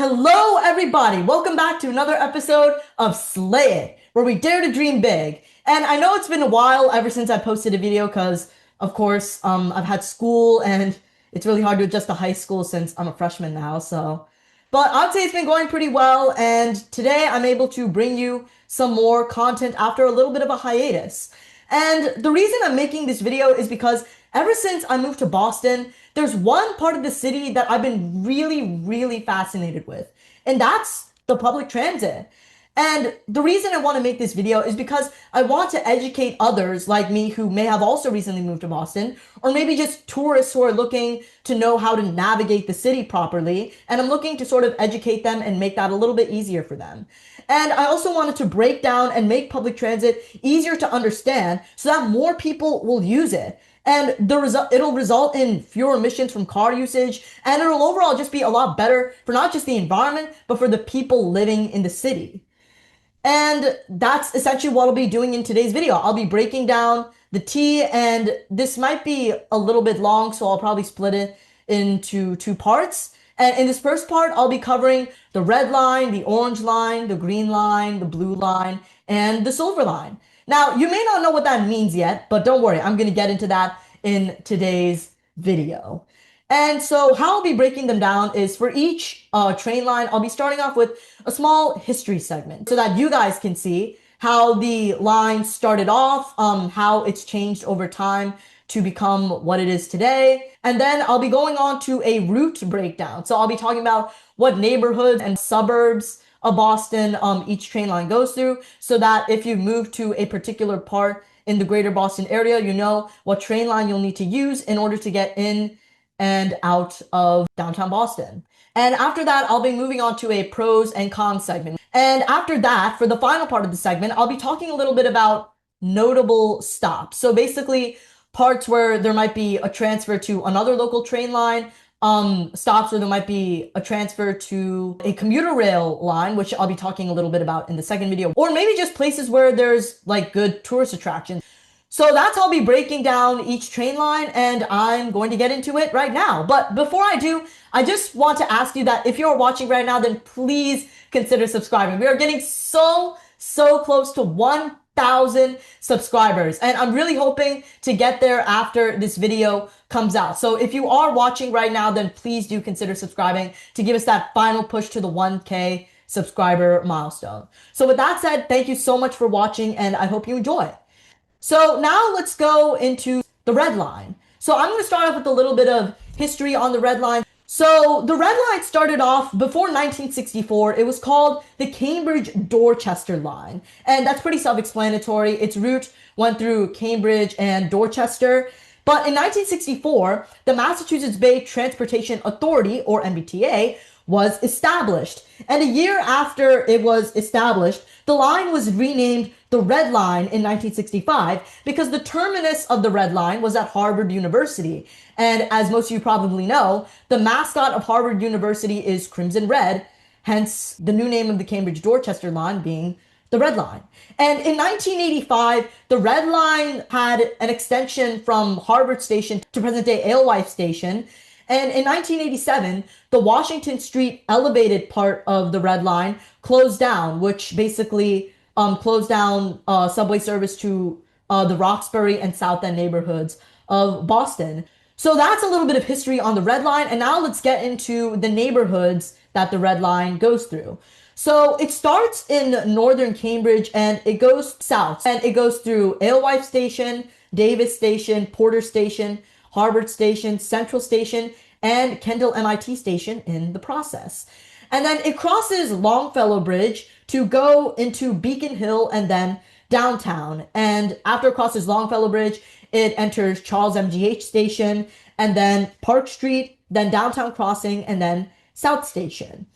Hello, everybody. Welcome back to another episode of Slay It, where we dare to dream big. And I know it's been a while ever since I posted a video because, of course, I've had school and it's really hard to adjust to high school since I'm a freshman now. But I'd say it's been going pretty well. And today I'm able to bring you some more content after a little bit of a hiatus. And the reason I'm making this video is because ever since I moved to Boston, there's one part of the city that I've been really fascinated with, and that's the public transit. And the reason I want to make this video is because I want to educate others like me who may have also recently moved to Boston, or maybe just tourists who are looking to know how to navigate the city properly. And I'm looking to sort of educate them and make that a little bit easier for them. And I also wanted to break down and make public transit easier to understand so that more people will use it. And it'll result in fewer emissions from car usage, and it'll overall just be a lot better for not just the environment, but for the people living in the city. And that's essentially what I'll be doing in today's video. I'll be breaking down the T, and this might be a little bit long, so I'll probably split it into two parts. And in this first part, I'll be covering the red line, the orange line, the green line, the blue line, and the silver line. Now, you may not know what that means yet, but don't worry, I'm going to get into that in today's video. And so how I'll be breaking them down is for each train line, I'll be starting off with a small history segment so that you guys can see how the line started off, how it's changed over time to become what it is today. And then I'll be going on to a route breakdown. So I'll be talking about what neighborhoods and suburbs of Boston each train line goes through, so that if you move to a particular part in the greater Boston area, you know what train line you'll need to use in order to get in and out of downtown Boston. And after that, I'll be moving on to a pros and cons segment. And after that, for the final part of the segment, I'll be talking a little bit about notable stops. So basically, parts where there might be a transfer to another local train line, stops where there might be a transfer to a commuter rail line, which I'll be talking a little bit about in the second video, or maybe just places where there's like good tourist attractions. So that's how I'll be breaking down each train line, and I'm going to get into it right now. But before I do, I just want to ask you that if you're watching right now, then please consider subscribing. We are getting so close to 1,000 subscribers, and I'm really hoping to get there after this video comes out. So if you are watching right now, then please do consider subscribing to give us that final push to the 1K subscriber milestone. So with that said, thank you so much for watching, and I hope you enjoy. So now let's go into the red line. So I'm going to start off with a little bit of history on the red line. So the red line started off before 1964. It was called the Cambridge-Dorchester line. And that's pretty self-explanatory. Its route went through Cambridge and Dorchester. But in 1964, the Massachusetts Bay Transportation Authority, or MBTA, was established. And a year after it was established, the line was renamed the Red Line in 1965 because the terminus of the Red Line was at Harvard University. And as most of you probably know, the mascot of Harvard University is Crimson Red, hence the new name of the Cambridge-Dorchester line being the Red Line. And in 1985, the Red Line had an extension from Harvard Station to present-day Alewife Station. And in 1987, the Washington Street elevated part of the Red Line closed down, which basically closed down subway service to the Roxbury and South End neighborhoods of Boston. So that's a little bit of history on the Red Line, and now let's get into the neighborhoods that the Red Line goes through. So it starts in northern Cambridge and it goes south, and it goes through Alewife Station, Davis Station, Porter Station, Harvard Station, Central Station, and Kendall MIT Station in the process. And then it crosses Longfellow Bridge to go into Beacon Hill and then downtown. And after it crosses Longfellow Bridge, it enters Charles MGH Station, and then Park Street, then Downtown Crossing, and then South Station.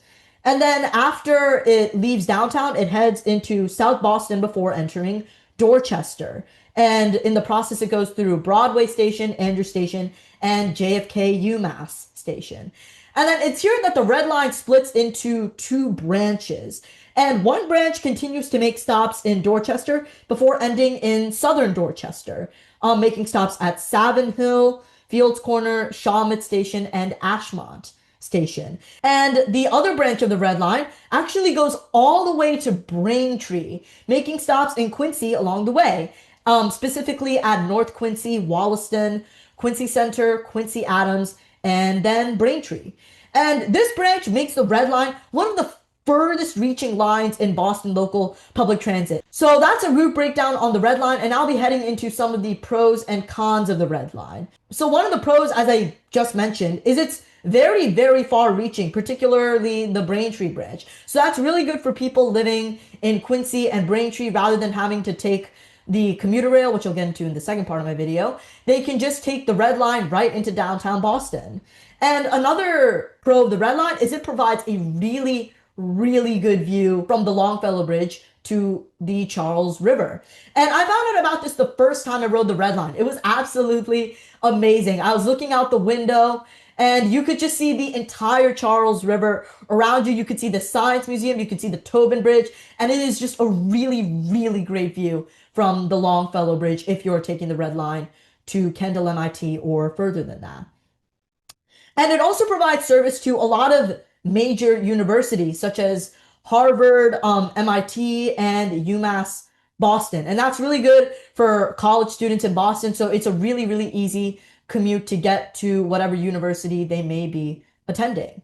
And then after it leaves downtown, it heads into South Boston before entering Dorchester. And in the process, it goes through Broadway Station, Andrews Station, and JFK UMass Station. And then it's here that the Red Line splits into two branches. And one branch continues to make stops in Dorchester before ending in southern Dorchester, making stops at Savin Hill, Fields Corner, Shawmut Station, and Ashmont station. And the other branch of the Red Line actually goes all the way to Braintree, making stops in Quincy along the way, specifically at North Quincy, Wollaston, Quincy Center, Quincy Adams, and then Braintree. And this branch makes the Red Line one of the furthest reaching lines in Boston local public transit. So that's a route breakdown on the Red Line, and I'll be heading into some of the pros and cons of the Red Line. So one of the pros, as I just mentioned, is it's very, very far reaching, particularly the Braintree branch. So that's really good for people living in Quincy and Braintree rather than having to take the commuter rail, which I'll get into in the second part of my video. They can just take the Red Line right into downtown Boston. And another pro of the Red Line is it provides a really, really good view from the Longfellow Bridge to the Charles River. And I found out about this the first time I rode the Red Line. It was absolutely amazing. I was looking out the window and you could just see the entire Charles River around you. You could see the Science Museum, you could see the Tobin Bridge, and it is just a really, really great view from the Longfellow Bridge if you're taking the Red Line to Kendall MIT or further than that. And it also provides service to a lot of major universities such as Harvard, MIT, and UMass Boston. And that's really good for college students in Boston. So it's a really, really easy commute to get to whatever university they may be attending.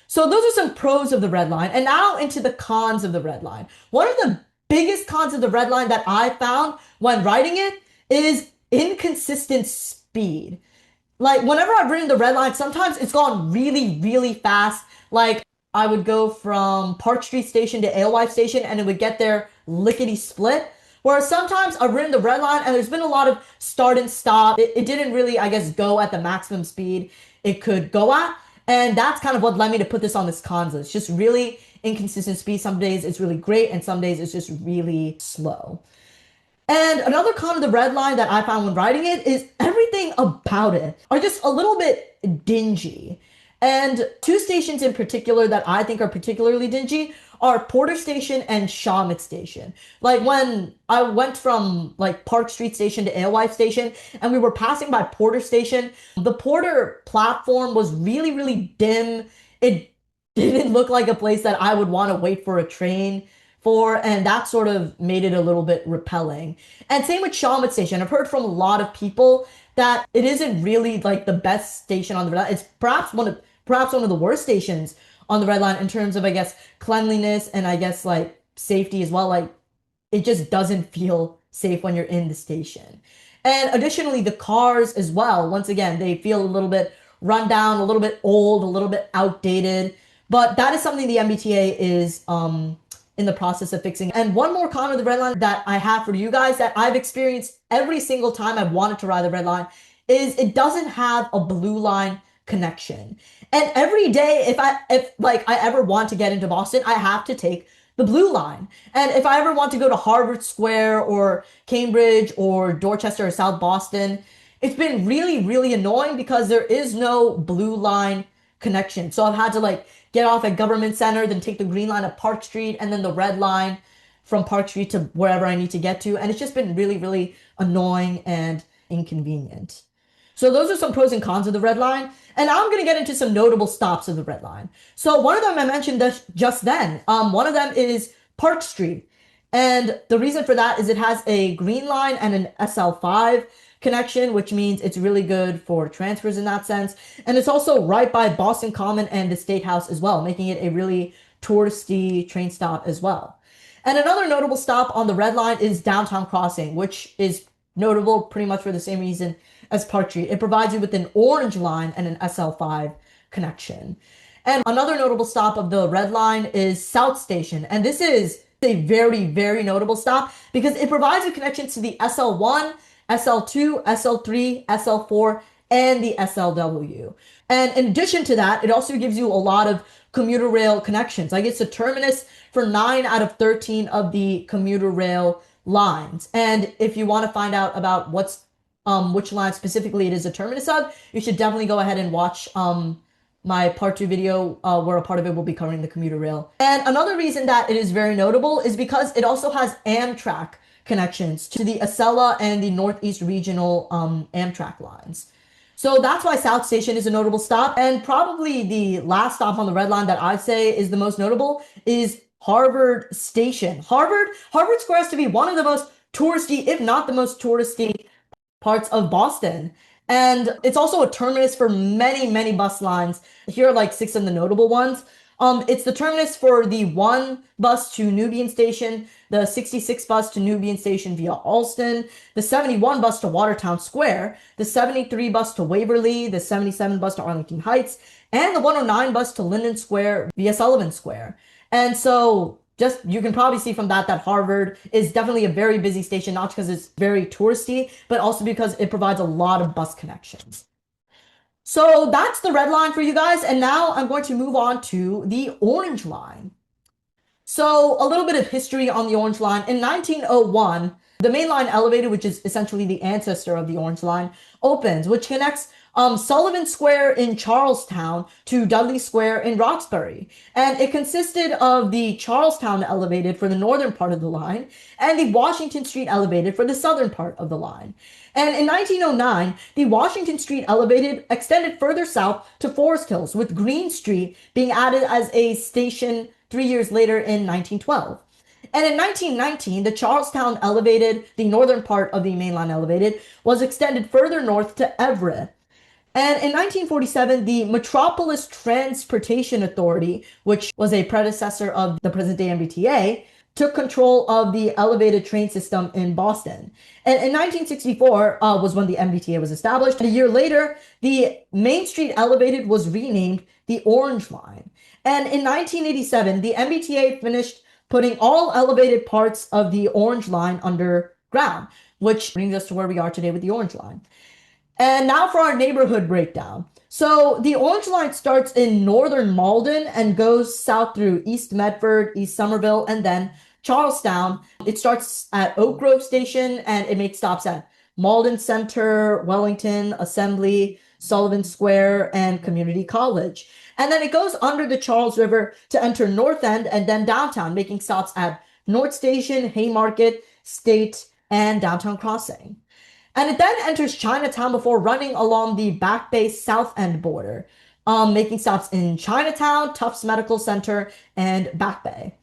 So those are some pros of the Red Line. And now into the cons of the Red Line. One of the biggest cons of the Red Line that I found when riding it is inconsistent speed. Like whenever I've ridden the Red Line, sometimes it's gone really, really fast. Like I would go from Park Street Station to Alewife Station and it would get there lickety split. Whereas sometimes I've ridden the Red Line and there's been a lot of start and stop. It didn't really, I guess, go at the maximum speed it could go at. And that's kind of what led me to put this on this cons list. Just really inconsistent speed. Some days it's really great and some days it's just really slow. And another con of the Red Line that I found when riding it is everything about it are just a little bit dingy. And two stations in particular that I think are particularly dingy are Porter Station and Shawmut Station. Like when I went from like Park Street Station to Alewife Station and we were passing by Porter Station, the Porter platform was really, really dim. It didn't look like a place that I would want to wait for a train for, and that sort of made it a little bit repelling. And same with Shawmut Station. I've heard from a lot of people that it isn't really like the best station on the Red Line. It's perhaps one of the worst stations on the Red Line in terms of, I guess, cleanliness and I guess like safety as well. Like it just doesn't feel safe when you're in the station. And additionally, the cars as well, once again, they feel a little bit run down, a little bit old, a little bit outdated. But that is something the MBTA is in the process of fixing. And one more con of the Red Line that I have for you guys that I've experienced every single time I've wanted to ride the Red Line is it doesn't have a blue line connection. And every day, if I ever want to get into Boston, I have to take the blue line. And if I ever want to go to Harvard Square or Cambridge or Dorchester or South Boston, it's been really, really annoying because there is no blue line connection. So I've had to like get off at Government Center, then take the green line at Park Street, and then the red line from Park Street to wherever I need to get to. And it's just been really, really annoying and inconvenient. So those are some pros and cons of the Red Line. And now I'm going to get into some notable stops of the Red Line. So one of them I mentioned just then. One of them is Park Street. And the reason for that is it has a green line and an SL5 connection, which means it's really good for transfers in that sense. And it's also right by Boston Common and the State House as well, making it a really touristy train stop as well. And another notable stop on the Red Line is Downtown Crossing, which is notable pretty much for the same reason as Park Street. It provides you with an orange line and an SL5 connection. And another notable stop of the Red Line is South Station. And this is a very, very notable stop because it provides you connections to the SL1, SL2, SL3, SL4, and the SLW. And in addition to that, it also gives you a lot of commuter rail connections. Like it's a terminus for 9 out of 13 of the commuter rail lines. And if you want to find out about which line specifically it is a terminus of, you should definitely go ahead and watch my part 2 video where a part of it will be covering the commuter rail. And another reason that it is very notable is because it also has Amtrak connections to the Acela and the Northeast Regional Amtrak lines. So that's why South Station is a notable stop. And probably the last stop on the Red Line that I'd say is the most notable is Harvard Station. Harvard Square has to be one of the most touristy, if not the most touristy parts of Boston. And it's also a terminus for many, many bus lines. Here are like six of the notable ones. It's the terminus for the 1 bus to Nubian Station, the 66 bus to Nubian Station via Alston, the 71 bus to Watertown Square, the 73 bus to Waverly, the 77 bus to Arlington Heights, and the 109 bus to Linden Square via Sullivan Square. And so just you can probably see from that Harvard is definitely a very busy station, not because it's very touristy, but also because it provides a lot of bus connections. So that's the Red Line for you guys. And now I'm going to move on to the Orange Line. So a little bit of history on the Orange Line. In 1901, the main line elevated, which is essentially the ancestor of the Orange Line, opens, which connects Sullivan Square in Charlestown to Dudley Square in Roxbury. And it consisted of the Charlestown elevated for the northern part of the line and the Washington Street elevated for the southern part of the line. And in 1909, the Washington Street elevated extended further south to Forest Hills, with Green Street being added as a station 3 years later in 1912. And in 1919, the Charlestown elevated, the northern part of the mainline elevated, was extended further north to Everett. And in 1947, the Metropolis Transportation Authority, which was a predecessor of the present-day MBTA, took control of the elevated train system in Boston. And in 1964 was when the MBTA was established. And a year later, the Main Street elevated was renamed the Orange Line. And in 1987, the MBTA finished putting all elevated parts of the Orange Line underground, which brings us to where we are today with the Orange Line. And now for our neighborhood breakdown. So the Orange Line starts in northern Malden and goes south through East Medford, East Somerville, and then Charlestown. It starts at Oak Grove Station and it makes stops at Malden Center, Wellington, Assembly, Sullivan Square, and Community College. And then it goes under the Charles River to enter North End and then downtown, making stops at North Station, Haymarket, State, and Downtown Crossing. And it then enters Chinatown before running along the Back Bay South End border, making stops in Chinatown, Tufts Medical Center, and Back Bay.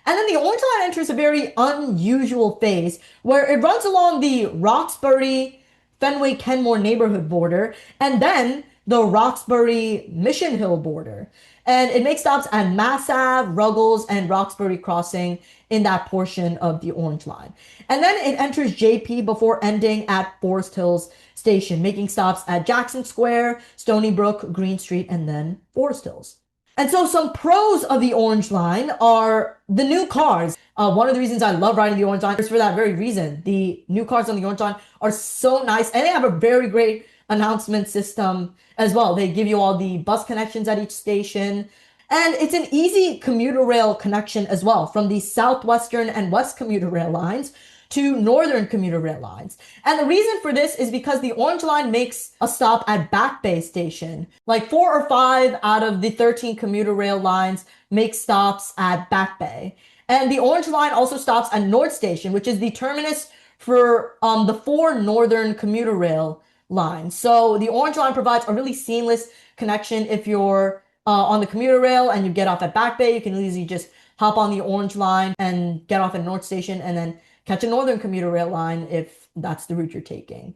And then the Orange Line enters a very unusual phase where it runs along the Roxbury, Fenway, Kenmore neighborhood border, and then the Roxbury Mission Hill border. And it makes stops at Mass Ave, Ruggles, and Roxbury Crossing in that portion of the Orange Line. And then it enters JP before ending at Forest Hills Station, making stops at Jackson Square, Stony Brook, Green Street, and then Forest Hills. And so some pros of the Orange Line are the new cars. One of the reasons I love riding the Orange Line is for that very reason. The new cars on the Orange Line are so nice, and they have a very great announcement system as well. They give you all the bus connections at each station. And it's an easy commuter rail connection as well, from the Southwestern and West commuter rail lines to Northern commuter rail lines. And the reason for this is because the Orange Line makes a stop at Back Bay Station. Like 4 or 5 out of the 13 commuter rail lines make stops at Back Bay. And the Orange Line also stops at North Station, which is the terminus for the 4 Northern commuter rail lines. So the Orange Line provides a really seamless connection. If you're on the commuter rail and you get off at Back Bay, you can easily just hop on the Orange Line and get off at North Station and then catch a Northern commuter rail line if that's the route you're taking.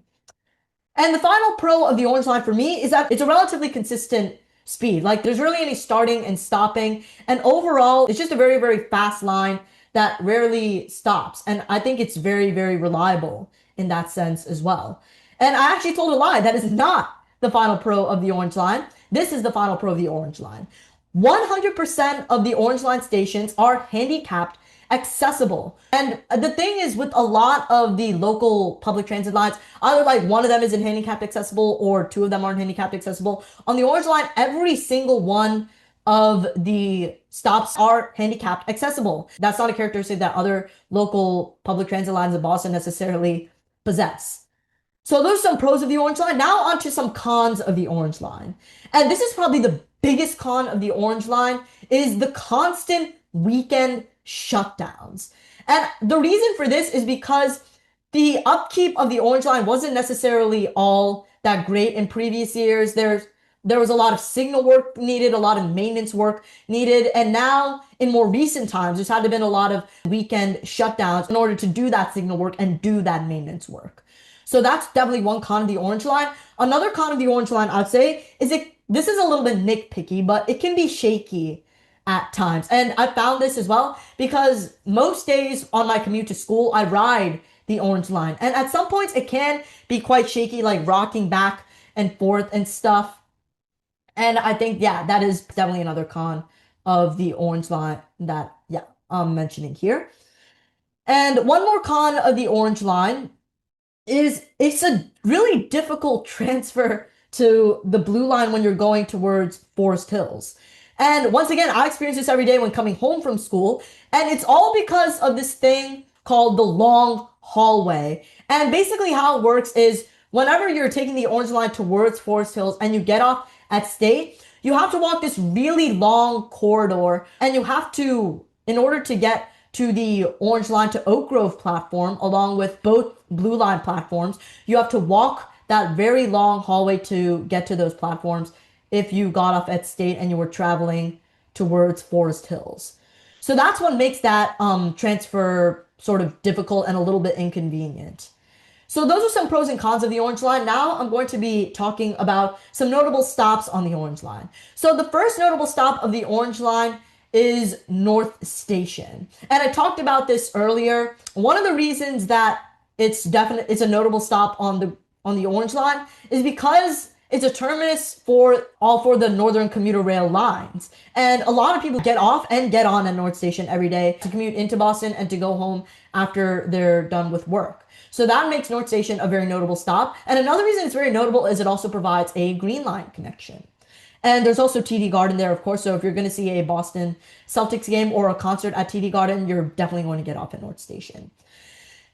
And the final pro of the Orange Line for me is that it's a relatively consistent speed. Like there's really any starting and stopping. And overall, it's just a very, very fast line that rarely stops. And I think it's very, very reliable in that sense as well. And I actually told a lie. That is not the final pro of the Orange Line. This is the final pro of the Orange Line. 100% of the Orange Line stations are handicapped accessible. And the thing is, with a lot of the local public transit lines, either like one of them isn't handicapped accessible or 2 of them aren't handicapped accessible. On the Orange Line, every single one of the stops are handicapped accessible. That's not a characteristic that other local public transit lines in Boston necessarily possess. So those are some pros of the Orange Line. Now on to some cons of the Orange Line. And this is probably the biggest con of the Orange Line is the constant weekend shutdowns. And the reason for this is because the upkeep of the Orange Line wasn't necessarily all that great in previous years. There was a lot of signal work needed, a lot of maintenance work needed, and now in more recent times, there's had to been a lot of weekend shutdowns in order to do that signal work and do that maintenance work. So that's definitely one con of the Orange Line. Another con of the Orange Line, I'd say, is this is a little bit nitpicky, but it can be shaky at times. And I found this as well because most days on my commute to school, I ride the Orange Line. And at some points, it can be quite shaky, like rocking back and forth and stuff. And I think, yeah, that is definitely another con of the Orange Line that, yeah, I'm mentioning here. And one more con of the Orange Line is it's a really difficult transfer to the Blue Line when you're going towards Forest Hills. And once again, I experience this every day when coming home from school, and it's all because of this thing called the long hallway. And basically how it works is whenever you're taking the Orange Line towards Forest Hills and you get off at State, you have to walk this really long corridor, and you have to, in order to get to the Orange Line to Oak Grove platform, along with both Blue Line platforms, you have to walk that very long hallway to get to those platforms if you got off at State and you were traveling towards Forest Hills. So that's what makes that transfer sort of difficult and a little bit inconvenient. So those are some pros and cons of the Orange Line. Now I'm going to be talking about some notable stops on the Orange Line. So the first notable stop of the Orange Line is North Station. And I talked about this earlier. One of the reasons that it's a notable stop on the Orange Line is because it's a terminus for all four of the Northern Commuter Rail lines. And a lot of people get off and get on at North Station every day to commute into Boston and to go home after they're done with work. So that makes North Station a very notable stop. And another reason it's very notable is it also provides a Green Line connection. And there's also TD Garden there, of course. So if you're going to see a Boston Celtics game or a concert at TD Garden, you're definitely going to get off at North Station.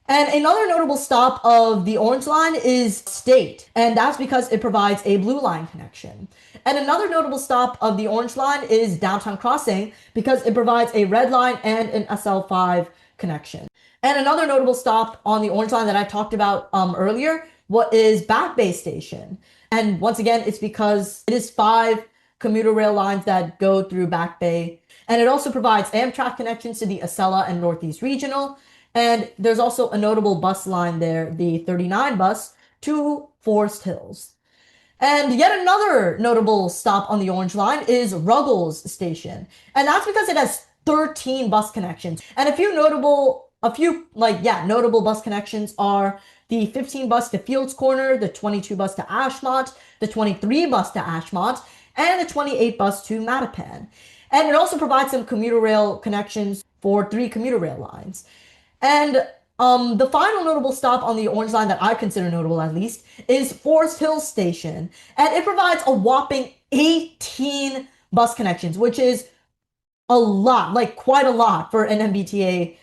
And another notable stop of the Orange Line is State, and that's because it provides a Blue Line connection. And another notable stop of the Orange Line is Downtown Crossing because it provides a Red Line and an SL5 connection. And another notable stop on the Orange Line that I talked about earlier is Back Bay Station. And once again, it's because it is 5 commuter rail lines that go through Back Bay. And it also provides Amtrak connections to the Acela and Northeast Regional. And there's also a notable bus line there, the 39 bus to Forest Hills. And yet another notable stop on the Orange Line is Ruggles Station. And that's because it has 13 bus connections. And notable bus connections are the 15 bus to Fields Corner, the 22 bus to Ashmont, the 23 bus to Ashmont, and the 28 bus to Mattapan. And it also provides some commuter rail connections for 3 commuter rail lines. And the final notable stop on the Orange Line that I consider notable, at least, is Forest Hills Station. And it provides a whopping 18 bus connections, which is a lot, like quite a lot for an MBTA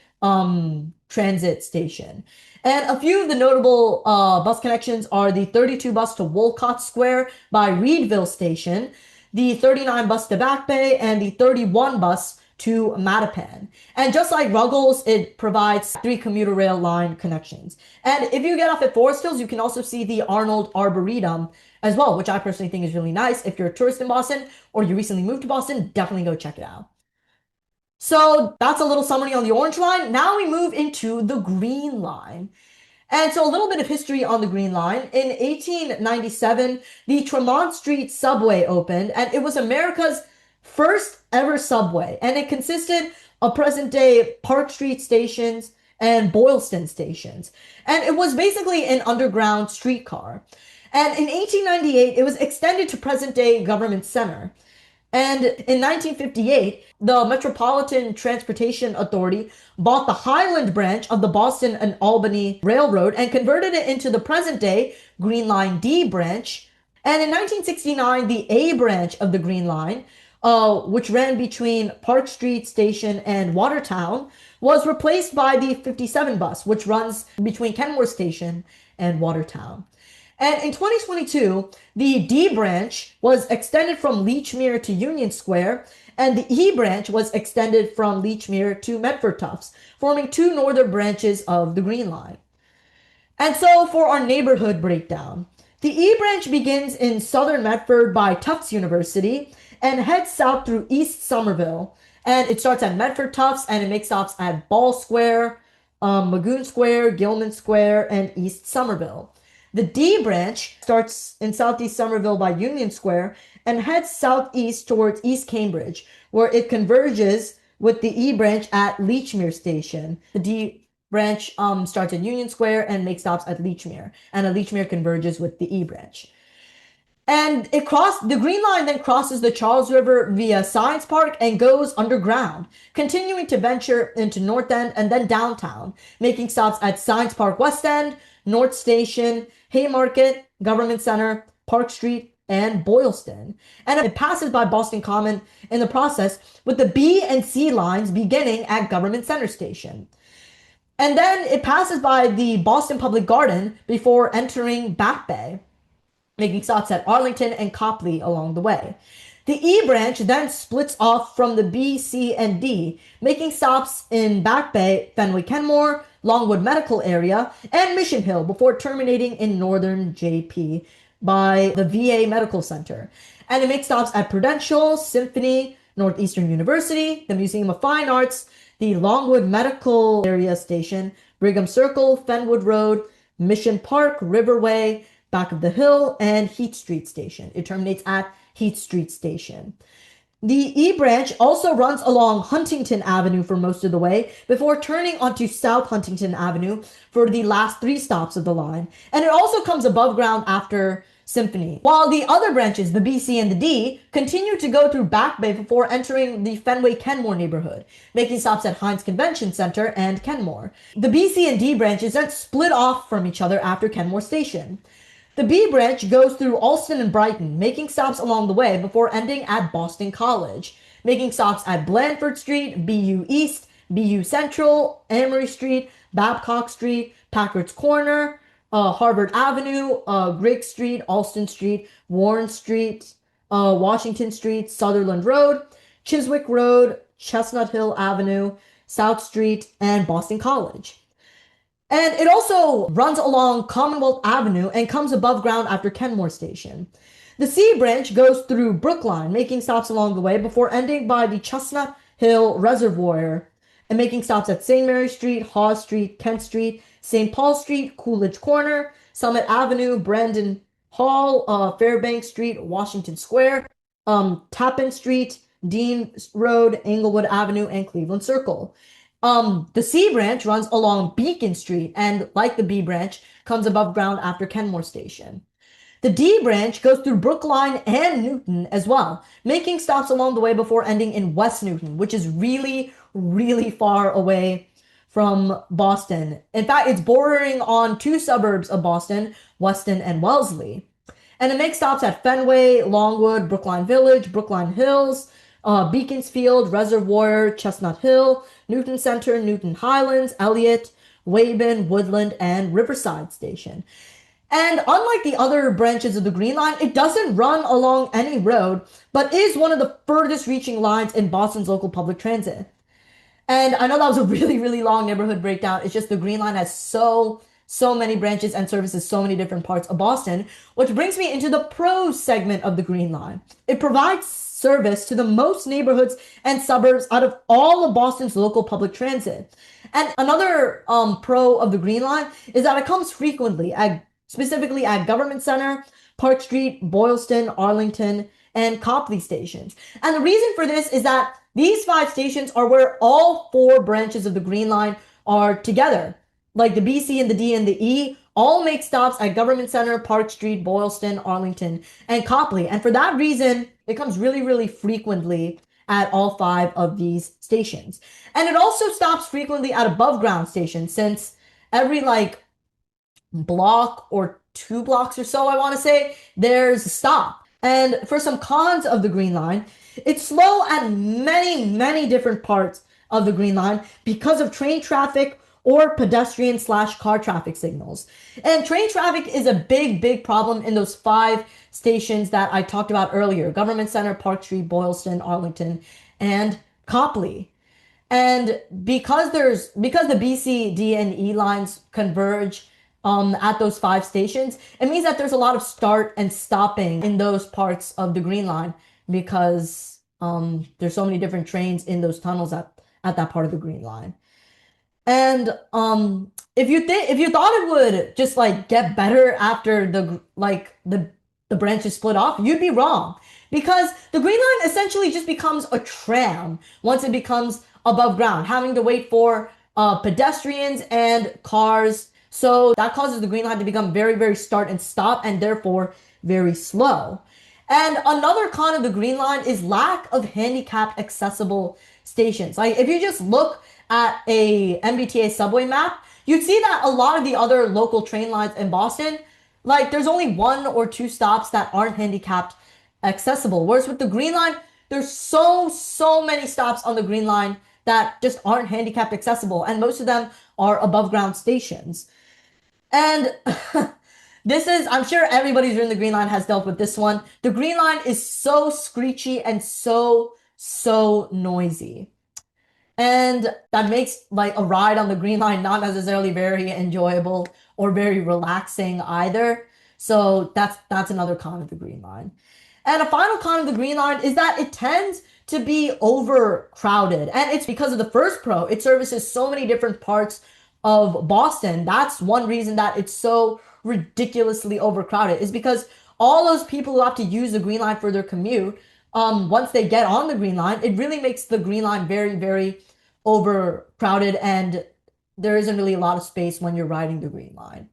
transit station. And a few of the notable bus connections are the 32 bus to Wolcott Square by Reedville Station, the 39 bus to Back Bay, and the 31 bus to Mattapan. And just like Ruggles, it provides 3 commuter rail line connections. And if you get off at Forest Hills, you can also see the Arnold Arboretum as well, which I personally think is really nice. If you're a tourist in Boston or you recently moved to Boston, definitely go check it out. So that's a little summary on the Orange Line. Now we move into the Green Line. And so a little bit of history on the Green Line. In 1897, the Tremont Street subway opened, and it was America's first ever subway. And it consisted of present-day Park Street stations and Boylston stations. And it was basically an underground streetcar. And in 1898, it was extended to present-day Government Center. And in 1958, the Metropolitan Transportation Authority bought the Highland branch of the Boston and Albany Railroad and converted it into the present-day Green Line D branch. And in 1969, the A branch of the Green Line, which ran between Park Street Station and Watertown, was replaced by the 57 bus, which runs between Kenmore Station and Watertown. And in 2022, the D branch was extended from Lechmere to Union Square, and the E branch was extended from Lechmere to Medford Tufts, forming 2 northern branches of the Green Line. And so for our neighborhood breakdown, The E branch begins in southern Medford by Tufts University and heads south through East Somerville. And it starts at Medford Tufts and it makes stops at Ball Square, Magoon Square, Gilman Square, and East Somerville. The D branch starts in southeast Somerville by Union Square and heads southeast towards East Cambridge, where it converges with the E branch at Lechmere Station. The D branch starts at Union Square and makes stops at Lechmere, and at Lechmere converges with the E branch. And the Green Line then crosses the Charles River via Science Park and goes underground, continuing to venture into North End and then downtown, making stops at Science Park West End, North Station, Haymarket, Government Center, Park Street, and Boylston. And it passes by Boston Common in the process, with the B and C lines beginning at Government Center Station. And then it passes by the Boston Public Garden before entering Back Bay, making stops at Arlington and Copley along the way. The E branch then splits off from the B, C, and D, making stops in Back Bay, Fenway Kenmore, Longwood Medical Area, and Mission Hill before terminating in northern JP by the VA Medical Center. And it makes stops at Prudential, Symphony, Northeastern University, the Museum of Fine Arts, the Longwood Medical Area Station, Brigham Circle, Fenwood Road, Mission Park, Riverway, Back of the Hill, and Heat Street Station. It terminates at Heat Street Station. The E branch also runs along Huntington Avenue for most of the way before turning onto South Huntington Avenue for the last 3 stops of the line. And it also comes above ground after Symphony. While the other branches, the B, C, and the D, continue to go through Back Bay before entering the Fenway Kenmore neighborhood, making stops at Heinz Convention Center and Kenmore. The B, C, and D branches then split off from each other after Kenmore Station. The B branch goes through Alston and Brighton, making stops along the way before ending at Boston College, making stops at Blandford Street, BU East, BU Central, Amory Street, Babcock Street, Packard's Corner, Harvard Avenue, Grigg Street, Alston Street, Warren Street, Washington Street, Sutherland Road, Chiswick Road, Chestnut Hill Avenue, South Street, and Boston College. And it also runs along Commonwealth Avenue and comes above ground after Kenmore Station. The C branch goes through Brookline, making stops along the way before ending by the Chestnut Hill Reservoir and making stops at St. Mary Street, Hawes Street, Kent Street, St. Paul Street, Coolidge Corner, Summit Avenue, Brandon Hall, Fairbanks Street, Washington Square, Tappan Street, Dean Road, Englewood Avenue, and Cleveland Circle. The C branch runs along Beacon Street and, like the B branch, comes above ground after Kenmore Station. The D branch goes through Brookline and Newton as well, making stops along the way before ending in West Newton, which is really, really far away from Boston. In fact, it's bordering on 2 suburbs of Boston, Weston and Wellesley. And it makes stops at Fenway, Longwood, Brookline Village, Brookline Hills, Beaconsfield, Reservoir, Chestnut Hill, Newton Center, Newton Highlands, Elliott, Wabun, Woodland, and Riverside Station. And unlike the other branches of the Green Line, it doesn't run along any road, but is one of the furthest reaching lines in Boston's local public transit. And I know that was a really, really long neighborhood breakdown. It's just the Green Line has so many branches and services so many different parts of Boston, which brings me into the pros segment of the Green Line. It provides service to the most neighborhoods and suburbs out of all of Boston's local public transit. And another pro of the Green Line is that it comes frequently, specifically at Government Center, Park Street, Boylston, Arlington, and Copley stations. And the reason for this is that these 5 stations are where all 4 branches of the Green Line are together. Like the B, C, and the D, and the E all make stops at Government Center, Park Street, Boylston, Arlington, and Copley. And for that reason, it comes really, really frequently at all 5 of these stations. And it also stops frequently at above ground stations, since every block or 2 blocks or so, I want to say, there's a stop. And for some cons of the Green Line, it's slow at many, many different parts of the Green Line because of train traffic or pedestrian/car traffic signals. And train traffic is a big, big problem in those 5 stations that I talked about earlier: Government Center, Park Street, Boylston, Arlington, and Copley. And because the B, C, D, and E lines converge at those 5 stations, it means that there's a lot of start and stopping in those parts of the Green Line because there's so many different trains in those tunnels at that part of the Green Line. And if you thought it would just like get better after the branches split off, you'd be wrong. Because the Green Line essentially just becomes a tram once it becomes above ground, having to wait for pedestrians and cars. So that causes the Green Line to become very, very start and stop and therefore very slow. And another con of the Green Line is lack of handicapped accessible stations. Like if you just look at a MBTA subway map, you'd see that a lot of the other local train lines in Boston, like there's only 1 or 2 stops that aren't handicapped accessible. Whereas with the Green Line, there's so many stops on the Green Line that just aren't handicapped accessible, and most of them are above ground stations. And I'm sure everybody who's in the Green Line has dealt with this one. The Green Line is so screechy and so noisy. And that makes like a ride on the Green Line not necessarily very enjoyable or very relaxing either. So that's another con of the Green Line. And a final con of the Green Line is that it tends to be overcrowded. And it's because of the first pro. It services so many different parts of Boston. That's one reason that it's so ridiculously overcrowded, is because all those people who have to use the Green Line for their commute, once they get on the Green Line, it really makes the Green Line very, very overcrowded, and there isn't really a lot of space when you're riding the Green Line.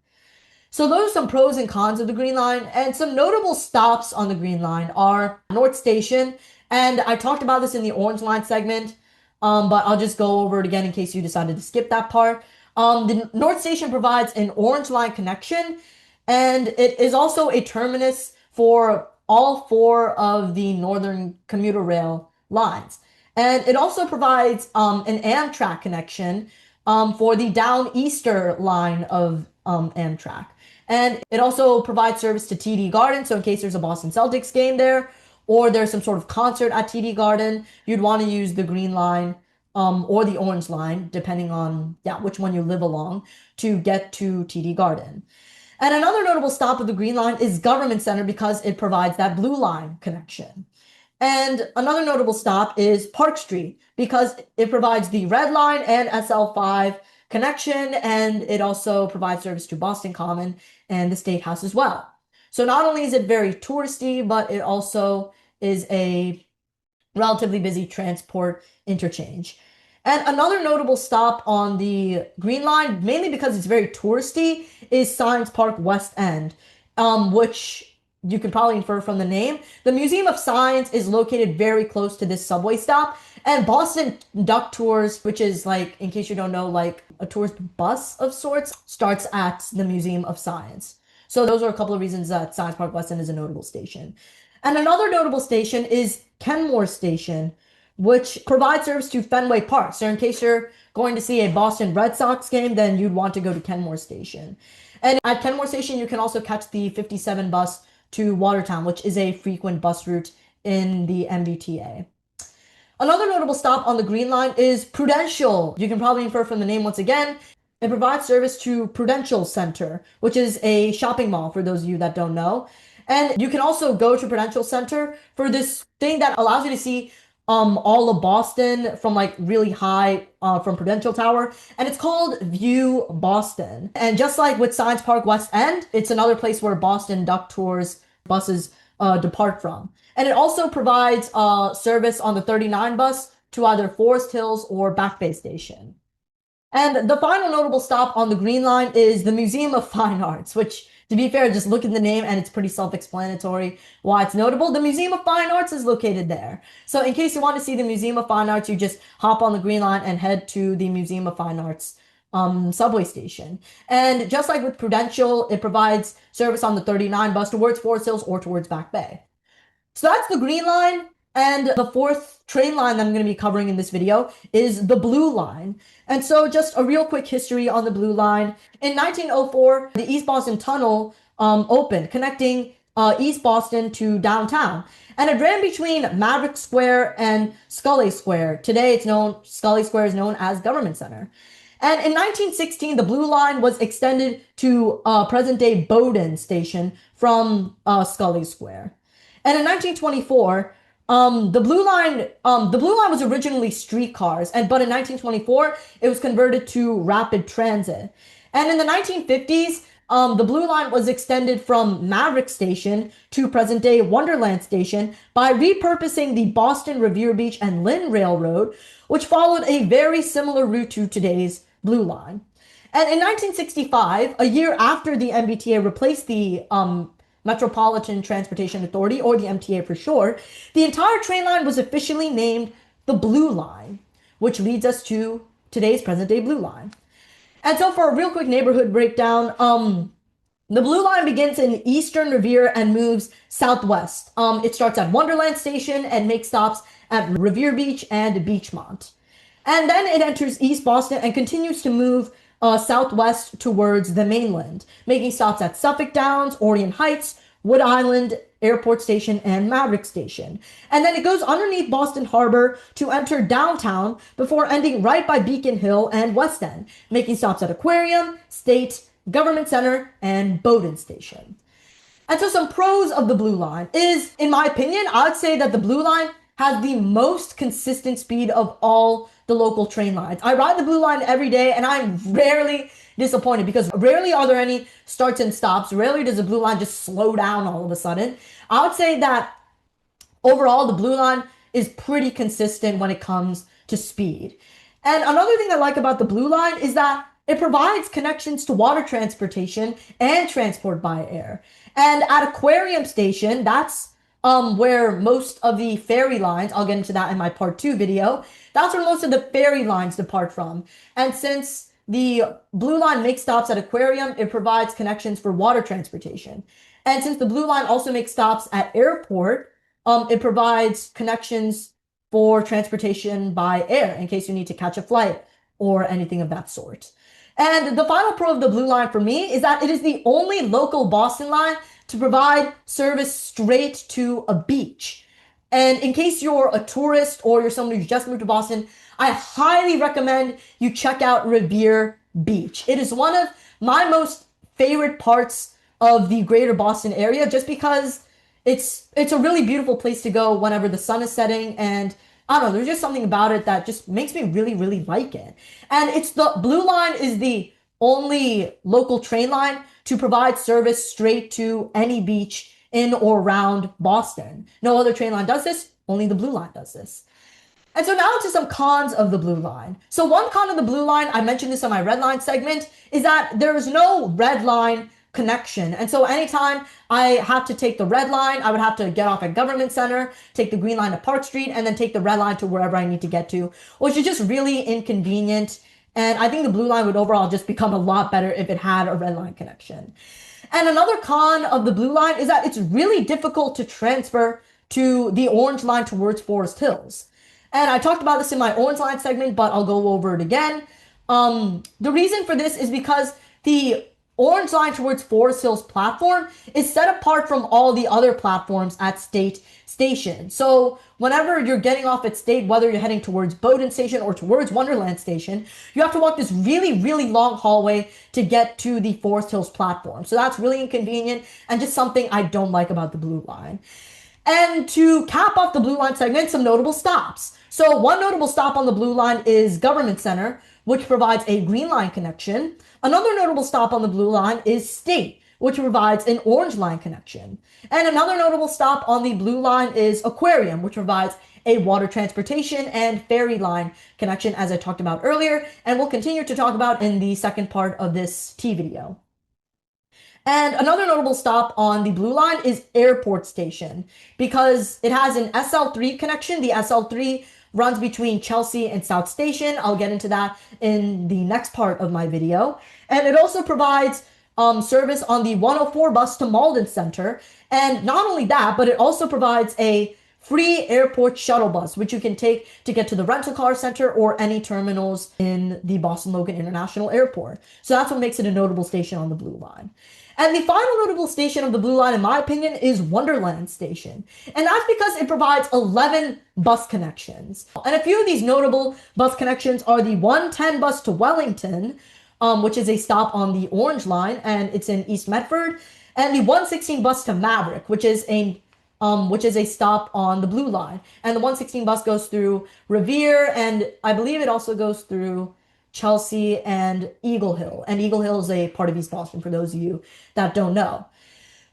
So those are some pros and cons of the Green Line, and some notable stops on the Green Line are North Station, and I talked about this in the Orange Line segment, but I'll just go over it again in case you decided to skip that part. The North Station provides an Orange Line connection, and it is also a terminus for all 4 of the Northern Commuter Rail lines. And it also provides an Amtrak connection for the Downeaster line of Amtrak. And it also provides service to TD Garden, so in case there's a Boston Celtics game there, or there's some sort of concert at TD Garden, you'd want to use the Green Line or the Orange Line, depending on which one you live along, to get to TD Garden. And another notable stop of the Green Line is Government Center because it provides that Blue Line connection. And another notable stop is Park Street because it provides the Red Line and SL5 connection, and it also provides service to Boston Common and the State House as well. So not only is it very touristy, but it also is a relatively busy transport interchange. And another notable stop on the Green Line, mainly because it's very touristy, is Science Park West End, which you can probably infer from the name. The Museum of Science is located very close to this subway stop, and Boston Duck Tours, which is like, in case you don't know, like a tourist bus of sorts, starts at the Museum of Science. So those are a couple of reasons that Science Park West End is a notable station. And another notable station is Kenmore Station, which provides service to Fenway Park. So in case you're going to see a Boston Red Sox game, then you'd want to go to Kenmore Station. And at Kenmore Station, you can also catch the 57 bus to Watertown, which is a frequent bus route in the MBTA. Another notable stop on the Green Line is Prudential. You can probably infer from the name once again. It provides service to Prudential Center, which is a shopping mall for those of you that don't know. And you can also go to Prudential Center for this thing that allows you to see all of Boston from like really high from Prudential Tower, and it's called View Boston. And just like with Science Park West End, it's another place where Boston Duck Tours buses depart from. And it also provides service on the 39 bus to either Forest Hills or Back Bay Station. And the final notable stop on the Green Line is the Museum of Fine Arts, which, to be fair, just look at the name and it's pretty self-explanatory why it's notable. The Museum of Fine Arts is located there. So in case you want to see the Museum of Fine Arts, you just hop on the Green Line and head to the Museum of Fine Arts subway station. And just like with Prudential, it provides service on the 39 bus towards Forest Hills or towards Back Bay. So that's the Green Line. And the fourth train line that I'm going to be covering in this video is the Blue Line. And so just a real quick history on the Blue Line. In 1904, the East Boston Tunnel opened, connecting East Boston to downtown. And it ran between Maverick Square and Scully Square. Today, Scully Square is known as Government Center. And in 1916, the Blue Line was extended to present-day Bowdoin Station from Scully Square. And in 1924, the Blue Line was originally streetcars, but in 1924 it was converted to rapid transit. And in the 1950s, the Blue Line was extended from Maverick Station to present-day Wonderland Station by repurposing the Boston Revere Beach and Lynn Railroad, which followed a very similar route to today's Blue Line. And in 1965, a year after the MBTA replaced the Metropolitan Transportation Authority, or the MTA for short, the entire train line was officially named the Blue Line, which leads us to today's present-day Blue Line. And so for a real quick neighborhood breakdown, the Blue Line begins in Eastern Revere and moves southwest. It starts at Wonderland Station and makes stops at Revere Beach and Beachmont. And then it enters East Boston and continues to move southwest towards the mainland, making stops at Suffolk Downs, Orient Heights, Wood Island, Airport Station, and Maverick Station. And then it goes underneath Boston Harbor to enter downtown before ending right by Beacon Hill and West End, making stops at Aquarium, State, Government Center, and Bowdoin Station. And so some pros of the Blue Line is, in my opinion, I would say that the Blue Line has the most consistent speed of all the local train lines. I ride the Blue Line every day, and I'm rarely disappointed because rarely are there any starts and stops. Rarely does the Blue Line just slow down all of a sudden. I would say that overall, the Blue Line is pretty consistent when it comes to speed. And another thing I like about the Blue Line is that it provides connections to water transportation and transport by air. And at Aquarium Station, that's where most of the ferry lines, I'll get into that in my part 2 video, that's where most of the ferry lines depart from. And since the Blue Line makes stops at Aquarium, it provides connections for water transportation. And since the Blue Line also makes stops at Airport, it provides connections for transportation by air in case you need to catch a flight or anything of that sort. And the final pro of the Blue Line for me is that it is the only local Boston line to provide service straight to a beach. And in case you're a tourist or you're someone who's just moved to Boston, I highly recommend you check out Revere Beach. It is one of my most favorite parts of the greater Boston area just because it's a really beautiful place to go whenever the sun is setting, and I don't know, there's just something about it that just makes me really, really like it. And the Blue Line is the only local train line to provide service straight to any beach in or around Boston. No other train line does this, only the Blue Line does this. And so now to some cons of the Blue Line. So one con of the Blue Line, I mentioned this on my Red Line segment, is that there is no Red Line connection. And so anytime I have to take the Red Line, I would have to get off at Government Center, take the Green Line to Park Street, and then take the Red Line to wherever I need to get to, which is just really inconvenient. And I think the Blue Line would overall just become a lot better if it had a Red Line connection. And another con of the Blue Line is that it's really difficult to transfer to the Orange Line towards Forest Hills. And I talked about this in my Orange Line segment, but I'll go over it again. The reason for this is because the Orange Line towards Forest Hills platform is set apart from all the other platforms at State Station. So whenever you're getting off at State, whether you're heading towards Bowdoin Station or towards Wonderland Station, you have to walk this really, really long hallway to get to the Forest Hills platform. So that's really inconvenient and just something I don't like about the Blue Line. And to cap off the Blue Line segment, some notable stops. So one notable stop on the Blue Line is Government Center, which provides a Green Line connection. Another notable stop on the Blue Line is State, which provides an Orange Line connection. And another notable stop on the Blue Line is Aquarium, which provides a water transportation and ferry line connection, as I talked about earlier, and we'll continue to talk about in the second part of this T video. And another notable stop on the Blue Line is Airport Station, because it has an SL3 connection. The SL3 runs between Chelsea and South Station. I'll get into that in the next part of my video. And it also provides service on the 104 bus to Malden Center. And not only that, but it also provides a free airport shuttle bus, which you can take to get to the rental car center or any terminals in the Boston Logan International Airport. So that's what makes it a notable station on the Blue Line. And the final notable station of the Blue Line, in my opinion, is Wonderland Station. And that's because it provides 11 bus connections. And a few of these notable bus connections are the 110 bus to Wellington, which is a stop on the Orange Line, and it's in East Medford, and the 116 bus to Maverick, which is a stop on the Blue Line. And the 116 bus goes through Revere, and I believe it also goes through Chelsea and Eagle Hill. And Eagle Hill is a part of East Boston, for those of you that don't know.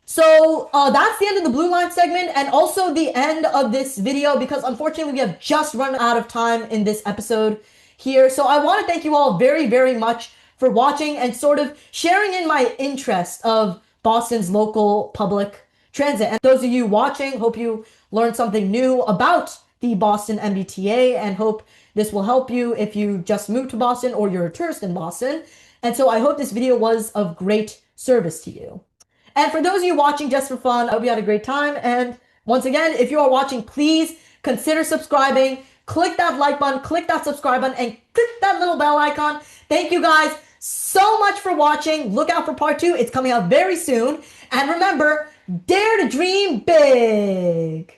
So that's the end of the Blue Line segment, and also the end of this video, because unfortunately we have just run out of time in this episode here. So I want to thank you all very, very much for watching and sort of sharing in my interest of Boston's local public transit. And those of you watching, hope you learned something new about the Boston MBTA, and hope this will help you if you just moved to Boston or you're a tourist in Boston. And so I hope this video was of great service to you. And for those of you watching just for fun, I hope you had a great time. And once again, if you are watching, please consider subscribing. Click that like button, click that subscribe button, and click that little bell icon. Thank you guys so much for watching. Look out for part 2. It's coming out very soon. And remember, dare to dream big.